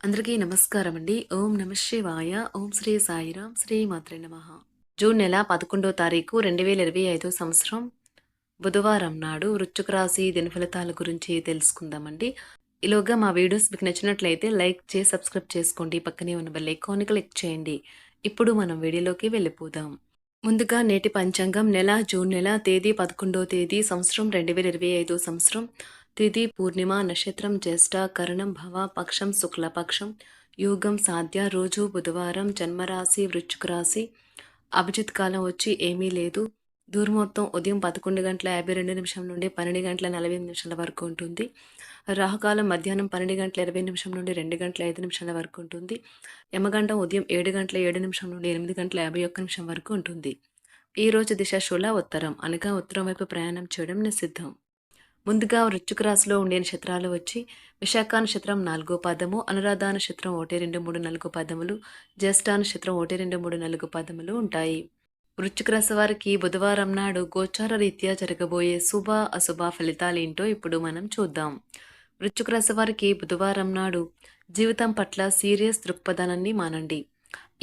అందరికీ నమస్కారం అండి. ఓం నమ శివాయ. ఓం శ్రీ సాయిరాం. శ్రీ మాత్రే నమః. జూన్ నెల 11వ తారీఖు 2025 సంవత్సరం బుధవారం నాడు వృశ్చిక రాశి దినఫలితాల గురించి తెలుసుకుందామండి. ఈలోగా మా వీడియోస్ మీకు నచ్చినట్లయితే లైక్ చేసి సబ్స్క్రైబ్ చేసుకోండి. పక్కనే ఉన్న బెల్ ఐకాన్ని క్లిక్ చేయండి. ఇప్పుడు మనం వీడియోలోకి వెళ్ళిపోదాం. ముందుగా నేటి పంచాంగం జూన్ నెల తేదీ 11వ తేదీ సంవత్సరం 2025 సంవత్సరం తిథి పూర్ణిమ నక్షత్రం జ్యేష్ఠ కరణం భవ పక్షం శుక్లపక్షం యోగం సాధ్య రోజు బుధవారం జన్మరాశి వృశ్చిక రాశి అభిజిత్ కాలం వచ్చి ఏమీ లేదు. దూర్మొత్తం ఉదయం 11:52 నుండి 12:48 వరకు ఉంటుంది. రాహుకాలం మధ్యాహ్నం 12:20 నుండి 2:05 వరకు ఉంటుంది. యమగండం ఉదయం 7:07 నుండి 8:51 వరకు ఉంటుంది. ఈ రోజు దిశ శూల ఉత్తరం అనగా ఉత్తరం వైపు ప్రయాణం చేయడం నిషిద్ధం. ముందుగా వృశ్చిక రాశిలో ఉండే నక్షత్రాలు వచ్చి విశాఖ నక్షత్రం 4వ పాదము, అనురాధ నక్షత్రం 1, 2, 3, 4 పాదములు, జ్యేష్ఠ నక్షత్రం 1, 2, 3, 4 పాదములు ఉంటాయి. వృశ్చిక రాశి వారికి బుధవారం నాడు గోచార రీత్యా జరగబోయే శుభ అశుభ ఫలితాలేంటో ఇప్పుడు మనం చూద్దాం. వృశ్చిక రాశి వారికి బుధవారం నాడు జీవితం పట్ల సీరియస్ దృక్పథాన్ని మానండి.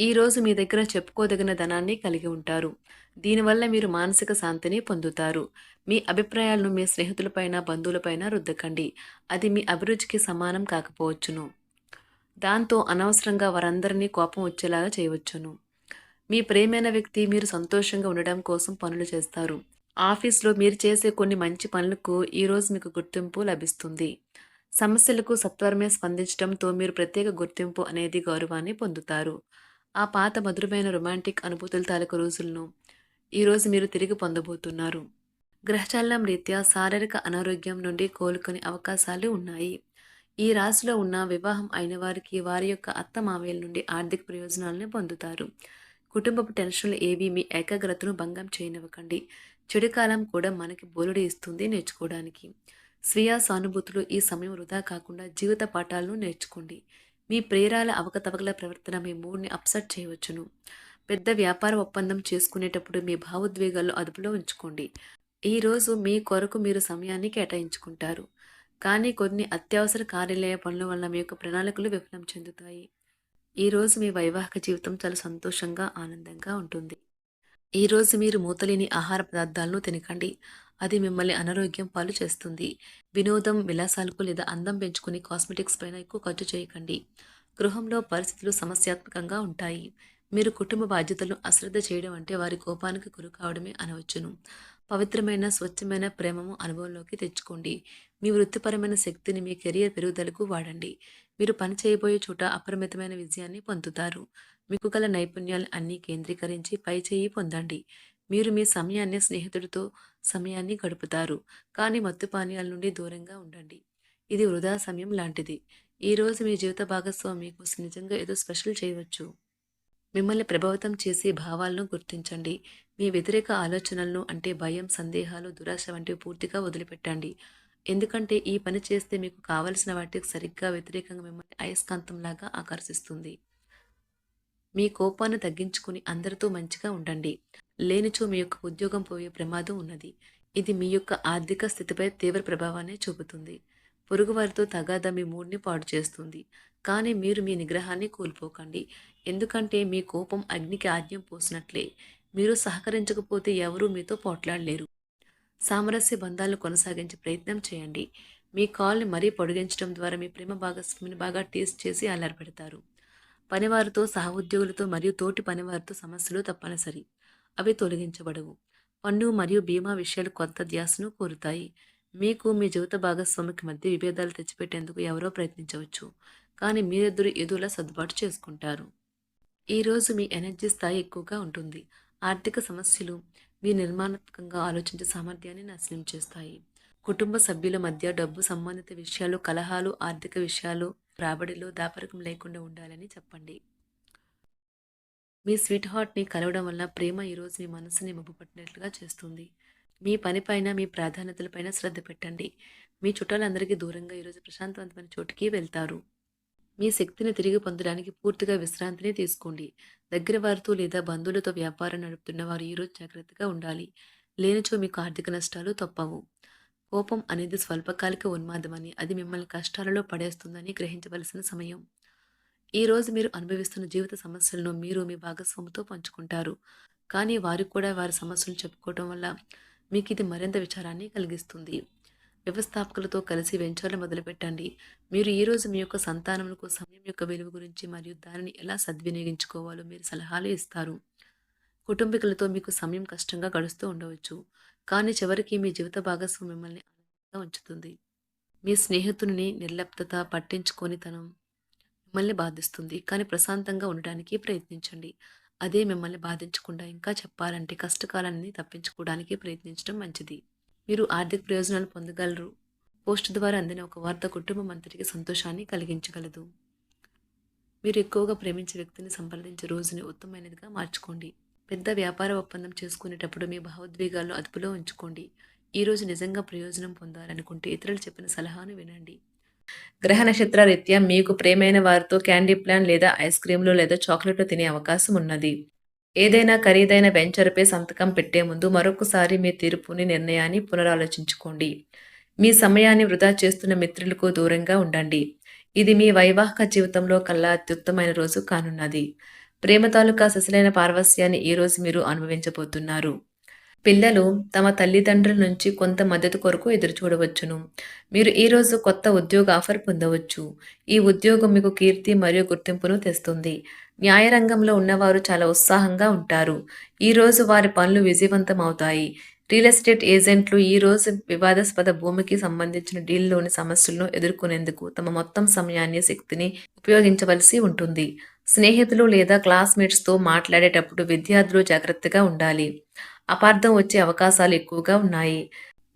ఈ రోజు మీ దగ్గర చెప్పుకోదగిన ధనాన్ని కలిగి ఉంటారు. దీనివల్ల మీరు మానసిక శాంతిని పొందుతారు. మీ అభిప్రాయాలను మీ స్నేహితులపైన బంధువులపైన రుద్దకండి. అది మీ అభిరుచికి సమానం కాకపోవచ్చును. దాంతో అనవసరంగా వారందరినీ కోపం వచ్చేలాగా చేయవచ్చును. మీ ప్రేమైన వ్యక్తి మీరు సంతోషంగా ఉండడం కోసం పనులు చేస్తారు. ఆఫీస్లో మీరు చేసే కొన్ని మంచి పనులకు ఈరోజు మీకు గుర్తింపు లభిస్తుంది. సమస్యలకు సత్వరమే స్పందించడంతో మీరు ప్రత్యేక గుర్తింపు అనేది గౌరవాన్ని పొందుతారు. ఆ పాత మధురమైన రొమాంటిక్ అనుభూతుల తాలూకు రోజులను ఈరోజు మీరు తిరిగి పొందబోతున్నారు. గ్రహచలనం రీత్యా శారీరక అనారోగ్యం నుండి కోలుకునే అవకాశాలు ఉన్నాయి. ఈ రాశిలో ఉన్న వివాహం అయిన వారికి వారి యొక్క అత్తమామయ్యల నుండి ఆర్థిక ప్రయోజనాలను పొందుతారు. కుటుంబపు టెన్షన్లు ఏవి మీ ఏకాగ్రతను భంగం చేయనివ్వకండి. చెడు కాలం కూడా మనకి బోలెడు ఇస్తుంది నేర్చుకోవడానికి. స్వీయ సానుభూతులు ఈ సమయం వృధా కాకుండా జీవిత పాఠాలను నేర్చుకోండి. మీ ప్రేరాల అవకతవకల ప్రవర్తన మీ మూడ్ని అప్సెట్ చేయవచ్చును. పెద్ద వ్యాపార ఒప్పందం చేసుకునేటప్పుడు మీ భావోద్వేగాలు అదుపులో ఉంచుకోండి. ఈరోజు మీ కొరకు మీరు సమయాన్ని కేటాయించుకుంటారు. కానీ కొన్ని అత్యవసర కార్యాలయ పనుల వల్ల మీ యొక్క ప్రణాళికలు విఫలం చెందుతాయి. ఈరోజు మీ వైవాహిక జీవితం చాలా సంతోషంగా ఆనందంగా ఉంటుంది. ఈరోజు మీరు మూతలేని ఆహార పదార్థాలను తినకండి. అది మిమ్మల్ని అనారోగ్యం పాలు చేస్తుంది. వినోదం, విలాసాలకు లేదా అందం పెంచుకుని కాస్మెటిక్స్ పైన ఎక్కువ ఖర్చు చేయకండి. గృహంలో పరిస్థితులు సమస్యాత్మకంగా ఉంటాయి. మీరు కుటుంబ బాధ్యతలను అశ్రద్ధ చేయడం అంటే వారి కోపానికి గురి కావడమే అనవచ్చును. పవిత్రమైన స్వచ్ఛమైన ప్రేమము అనుభవంలోకి తెచ్చుకోండి. మీ వృత్తిపరమైన శక్తిని మీ కెరియర్ పెరుగుదలకు వాడండి. మీరు పని చేయబోయే చోట అపరిమితమైన విజయాన్ని పొందుతారు. మీకు గల నైపుణ్యాలు అన్నీ కేంద్రీకరించి పై చేయి పొందండి. మీరు మీ సమయాన్ని స్నేహితుడితో సమయాన్ని గడుపుతారు. కానీ మత్తు పానీయాల నుండి దూరంగా ఉండండి. ఇది వృధా సమయం లాంటిది. ఈ రోజు మీ జీవిత భాగస్వామి మీకోసం నిజంగా ఏదో స్పెషల్ చేయవచ్చు. మిమ్మల్ని ప్రభావితం చేసే భావాలను గుర్తించండి. మీ వ్యతిరేక ఆలోచనలను అంటే భయం, సందేహాలు, దురాశ వంటివి పూర్తిగా వదిలిపెట్టండి. ఎందుకంటే ఈ పని చేస్తే మీకు కావలసిన వాటికి సరిగ్గా వ్యతిరేకంగా మిమ్మల్ని అయస్కాంతంలాగా ఆకర్షిస్తుంది. మీ కోపాన్ని తగ్గించుకుని అందరితో మంచిగా ఉండండి. లేనిచో మీ యొక్క ఉద్యోగం పోయే ప్రమాదం ఉన్నది. ఇది మీ యొక్క ఆర్థిక స్థితిపై తీవ్ర ప్రభావాన్ని చూపుతుంది. పొరుగువారితో తగాదా మీ మూడ్ని పాడు చేస్తుంది. కానీ మీరు మీ నిగ్రహాన్ని కోల్పోకండి. ఎందుకంటే మీ కోపం అగ్నికి ఆజ్యం పోసినట్లే. మీరు సహకరించకపోతే ఎవరూ మీతో పోట్లాడలేరు. సామరస్య బంధాలను కొనసాగించే ప్రయత్నం చేయండి. మీ కాల్ని మరీ పొడిగించడం ద్వారా మీ ప్రేమ భాగస్వామిని బాగా టేస్ట్ చేసి అల్లరిపెడతారు. పనివారితో, సహోద్యోగులతో మరియు తోటి పనివారితో సమస్యలు తప్పనిసరి. అవి తొలగించబడవు. పన్ను మరియు బీమా విషయాలు కొంత ధ్యాసను కోరుతాయి. మీకు మీ జీవిత భాగస్వామికి మధ్య విభేదాలు తెచ్చిపెట్టేందుకు ఎవరో ప్రయత్నించవచ్చు. కానీ మీరిద్దరూ ఏదోలా సర్దుబాటు చేసుకుంటారు. ఈరోజు మీ ఎనర్జీ స్థాయి ఎక్కువగా ఉంటుంది. ఆర్థిక సమస్యలు మీ నిర్మాణాత్మకంగా ఆలోచించే సామర్థ్యాన్ని నాశనం చేస్తాయి. కుటుంబ సభ్యుల మధ్య డబ్బు సంబంధిత విషయాలు, కలహాలు, ఆర్థిక విషయాలు, రాబడిలో దాపరికం లేకుండా ఉండాలని చెప్పండి. మీ స్వీట్ హార్ట్ని కలవడం వల్ల ప్రేమ ఈరోజు మీ మనసుని మబ్బుపట్టినట్లుగా చేస్తుంది. మీ పనిపైన, మీ ప్రాధాన్యతలపైన శ్రద్ధ పెట్టండి. మీ చుట్టాలందరికీ దూరంగా ఈరోజు ప్రశాంతవంతమైన చోటుకి వెళ్తారు. మీ శక్తిని తిరిగి పొందడానికి పూర్తిగా విశ్రాంతిని తీసుకోండి. దగ్గర వారితో లేదా బంధువులతో వ్యాపారం నడుపుతున్న వారు ఈరోజు జాగ్రత్తగా ఉండాలి. లేనిచో మీకు ఆర్థిక నష్టాలు తప్పవు. కోపం అనేది స్వల్పకాలిక ఉన్మాదమని, అది మిమ్మల్ని కష్టాలలో పడేస్తుందని గ్రహించవలసిన సమయం. ఈరోజు మీరు అనుభవిస్తున్న జీవిత సమస్యలను మీరు మీ భాగస్వామితో పంచుకుంటారు. కానీ వారు కూడా వారి సమస్యలు చెప్పుకోవడం వల్ల మీకు ఇది మరింత విచారాన్ని కలిగిస్తుంది. వ్యవస్థాపకులతో కలిసి వెంచర్లు మొదలుపెట్టండి. మీరు ఈరోజు మీ యొక్క సంతానములకు సమయం యొక్క విలువ గురించి మరియు దానిని ఎలా సద్వినియోగించుకోవాలో మీరు సలహాలు ఇస్తారు. కుటుంబీకులతో మీకు సమయం కష్టంగా గడుస్తూ ఉండవచ్చు. కానీ చివరికి మీ జీవిత భాగస్వామి మిమ్మల్ని ఆనందంగా ఉంచుతుంది. మీ స్నేహితుని నిర్లిప్తత, పట్టించుకోనితనం మిమ్మల్ని బాధిస్తుంది. కానీ ప్రశాంతంగా ఉండడానికి ప్రయత్నించండి. అదే మిమ్మల్ని బాధించకుండా ఇంకా చెప్పాలంటే కష్టకాలాన్ని తప్పించుకోవడానికి ప్రయత్నించడం మంచిది. మీరు ఆర్థిక ప్రయోజనాలు పొందగలరు. పోస్ట్ ద్వారా అందిన ఒక వార్త కుటుంబం అంతటికి సంతోషాన్ని కలిగించగలదు. మీరు ఎక్కువగా ప్రేమించే వ్యక్తిని సంప్రదించే రోజుని ఉత్తమమైనదిగా మార్చుకోండి. పెద్ద వ్యాపార ఒప్పందం చేసుకునేటప్పుడు మీ భావోద్వేగాలను అదుపులో ఉంచుకోండి. ఈ రోజు నిజంగా ప్రయోజనం పొందాలనుకుంటే ఇతరులు చెప్పిన సలహాను వినండి. గ్రహ నక్షత్ర రీత్యా మీకు ప్రియమైన వారితో క్యాండీ ప్లాన్ లేదా ఐస్ క్రీంలు లేదా చాక్లెట్లు తినే అవకాశం ఉన్నది. ఏదైనా ఖరీదైన వెంచర్పై సంతకం పెట్టే ముందు మరొకసారి మీ తీర్పుని నిర్ణయాన్ని పునరాలోచించుకోండి. మీ సమయాన్ని వృధా చేస్తున్న మిత్రులకు దూరంగా ఉండండి. ఇది మీ వైవాహిక జీవితంలో కల్లా అత్యుత్తమైన రోజు కానున్నది. ప్రేమ తాలూకా సిసలైన పారవస్యాన్ని ఈ రోజు మీరు అనుభవించబోతున్నారు. పిల్లలు తమ తల్లిదండ్రుల నుంచి కొంత మద్దతు కొరకు ఎదురుచూడవచ్చును. మీరు ఈరోజు కొత్త ఉద్యోగ ఆఫర్ పొందవచ్చు. ఈ ఉద్యోగం మీకు కీర్తి మరియు గుర్తింపును తెస్తుంది. న్యాయ రంగంలో ఉన్నవారు చాలా ఉత్సాహంగా ఉంటారు. ఈరోజు వారి పనులు విజయవంతం అవుతాయి. రియల్ ఎస్టేట్ ఏజెంట్లు ఈ రోజు వివాదాస్పద భూమికి సంబంధించిన డీల్లోని సమస్యలను ఎదుర్కొనేందుకు తమ మొత్తం సమయాన్ని, శక్తిని ఉపయోగించవలసి ఉంటుంది. స్నేహితులు లేదా క్లాస్మేట్స్తో మాట్లాడేటప్పుడు విద్యార్థులు జాగ్రత్తగా ఉండాలి. అపార్థం వచ్చే అవకాశాలు ఎక్కువగా ఉన్నాయి.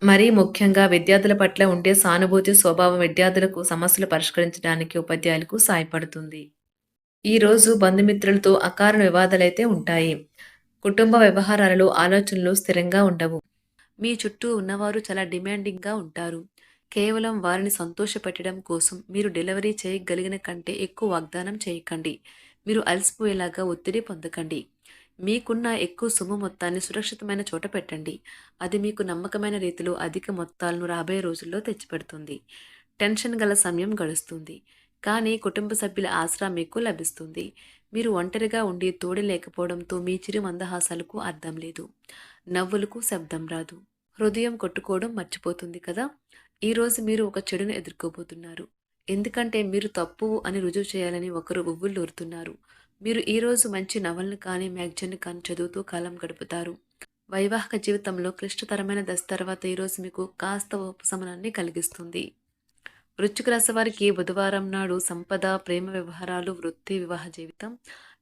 మరీ ముఖ్యంగా విద్యార్థుల పట్ల ఉండే సానుభూతి స్వభావం విద్యార్థులకు సమస్యలు పరిష్కరించడానికి ఉపాధ్యాయులకు సాయపడుతుంది. ఈరోజు బంధుమిత్రులతో అకారణ వివాదాలైతే ఉంటాయి. కుటుంబ వ్యవహారాలలో ఆలోచనలు స్థిరంగా ఉండవు. మీ చుట్టూ ఉన్నవారు చాలా డిమాండింగ్గా ఉంటారు. కేవలం వారిని సంతోషపెట్టడం కోసం మీరు డెలివరీ చేయగలిగిన కంటే ఎక్కువ వాగ్దానం చేయకండి. మీరు అలసిపోయేలాగా ఒత్తిడి పొందకండి. మీకున్న ఎక్కువ సొమ్ము మొత్తాన్ని సురక్షితమైన చోట పెట్టండి. అది మీకు నమ్మకమైన రీతిలో అధిక మొత్తాలను రాబోయే రోజుల్లో తెచ్చిపెడుతుంది. టెన్షన్ గల సమయం గడుస్తుంది. కానీ కుటుంబ సభ్యుల ఆసరా మీకు లభిస్తుంది. మీరు ఒంటరిగా ఉండి తోడు లేకపోవడంతో మీ చిరు మందహాసాలకు అర్థం లేదు. నవ్వులకు శబ్దం రాదు. హృదయం కొట్టుకోవడం మర్చిపోతుంది కదా. ఈరోజు మీరు ఒక చెడును ఎదుర్కోబోతున్నారు. ఎందుకంటే మీరు తప్పు అని రుజువు చేయాలని ఒకరు ఉవ్వుళ్ళూరుతున్నారు. మీరు ఈరోజు మంచి నవలను కానీ మ్యాగజైన్ కానీ చదువుతూ కాలం గడుపుతారు. వైవాహిక జీవితంలో క్లిష్టతరమైన దశ తర్వాత ఈరోజు మీకు కాస్త ఉపశమనాన్ని కలిగిస్తుంది. వృశ్చిక రాశి వారికి బుధవారం నాడు సంపద, ప్రేమ వ్యవహారాలు, వృత్తి, వివాహ జీవితం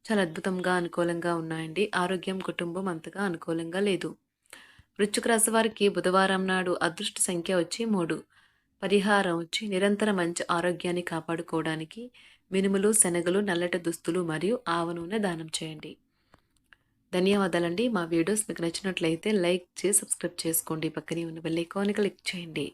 చాలా అద్భుతంగా అనుకూలంగా ఉన్నాయండి. ఆరోగ్యం, కుటుంబం అంతగా అనుకూలంగా లేదు. వృశ్చిక రాశి వారికి బుధవారం నాడు అదృష్ట సంఖ్య వచ్చి 3. పరిహారం వచ్చి నిరంతర మంచి ఆరోగ్యాన్ని కాపాడుకోవడానికి మినుములు, శనగలు, నల్లటి దుస్తులు మరియు ఆవ నూనె దానం చేయండి. ధన్యవాదాలండి. మా వీడియోస్ మీకు నచ్చినట్లయితే లైక్ చేసి సబ్స్క్రైబ్ చేసుకోండి. పక్కనే ఉన్న బెల్ ఐకాన్ క్లిక్ చేయండి.